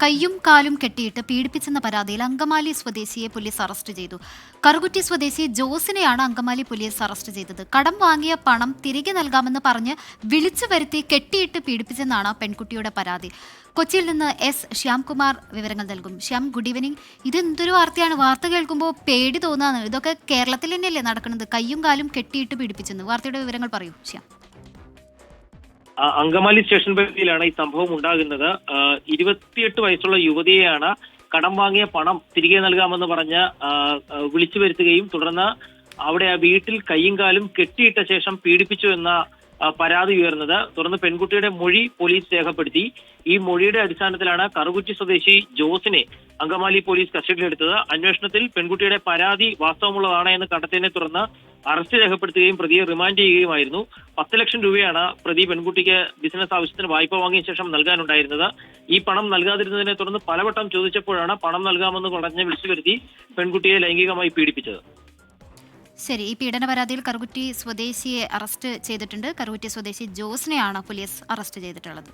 കയ്യും കാലും കെട്ടിയിട്ട് പീഡിപ്പിച്ചെന്ന പരാതിയിൽ അങ്കമാലി സ്വദേശിയെ പോലീസ് അറസ്റ്റ് ചെയ്തു. കറുകുറ്റി സ്വദേശി ജോസിനെയാണ് അങ്കമാലി പോലീസ് അറസ്റ്റ് ചെയ്തത്. കടം വാങ്ങിയ പണം തിരികെ നൽകാമെന്ന് പറഞ്ഞ് വിളിച്ചു വരുത്തി കെട്ടിയിട്ട് പീഡിപ്പിച്ചെന്നാണ് പെൺകുട്ടിയുടെ പരാതി. കൊച്ചിയിൽ നിന്ന് എസ് ശ്യാംകുമാർ വിവരങ്ങൾ നൽകും. Shyam, good evening. ഇത് എന്തൊരു വാർത്തയാണ്? വാർത്ത കേൾക്കുമ്പോൾ പേടി തോന്നാണ്. ഇതൊക്കെ കേരളത്തിൽ തന്നെയല്ലേ നടക്കുന്നത്? കയ്യും കാലും കെട്ടിയിട്ട് പീഡിപ്പിച്ചെന്ന്. വാർത്തയുടെ വിവരങ്ങൾ പറയൂ ശ്യാം. അങ്കമാലി സ്റ്റേഷൻ പരിധിയിലാണ് ഈ സംഭവം ഉണ്ടാകുന്നത്. 28 വയസ്സുള്ള യുവതിയെയാണ് കടം വാങ്ങിയ പണം തിരികെ നൽകാമെന്ന് പറഞ്ഞ് വിളിച്ചു വരുത്തുകയും തുടർന്ന് അവിടെ ആ വീട്ടിൽ കയ്യും കാലും കെട്ടിയിട്ട ശേഷം പീഡിപ്പിച്ചു എന്ന പരാതി ഉയർന്നത്. തുടർന്ന് പെൺകുട്ടിയുടെ മൊഴി പോലീസ് രേഖപ്പെടുത്തി. ഈ മൊഴിയുടെ അടിസ്ഥാനത്തിലാണ് കറുകുറ്റി സ്വദേശി ജോസിനെ അങ്കമാലി പോലീസ് കസ്റ്റഡിയിലെടുത്തത്. അന്വേഷണത്തിൽ പെൺകുട്ടിയുടെ പരാതി വാസ്തവമുള്ളതാണ് എന്ന് കണ്ടെത്തിയതിനെ തുടർന്ന് അറസ്റ്റ് രേഖപ്പെടുത്തുകയും പ്രതിയെ റിമാൻഡ് ചെയ്യുകയുമായിരുന്നു. 10 ലക്ഷം രൂപയാണ് പ്രതി പെൺകുട്ടിക്ക് ബിസിനസ് ആവശ്യത്തിന് വായ്പ വാങ്ങിയ ശേഷം നൽകാനുണ്ടായിരുന്നത്. ഈ പണം നൽകാതിരുന്നതിനെ തുടർന്ന് പലവട്ടം ചോദിച്ചപ്പോഴാണ് പണം നൽകാമെന്ന് പറഞ്ഞ് വിളിച്ചു വരുത്തി പെൺകുട്ടിയെ ലൈംഗികമായി പീഡിപ്പിച്ചത്. ശരി, ഈ പീഡന പരാതിയിൽ കറുകുറ്റി സ്വദേശിയെ അറസ്റ്റ് ചെയ്തിട്ടുണ്ട്. കറുകുറ്റി സ്വദേശി ജോസിനെയാണ് പോലീസ് അറസ്റ്റ് ചെയ്തിട്ടുള്ളത്.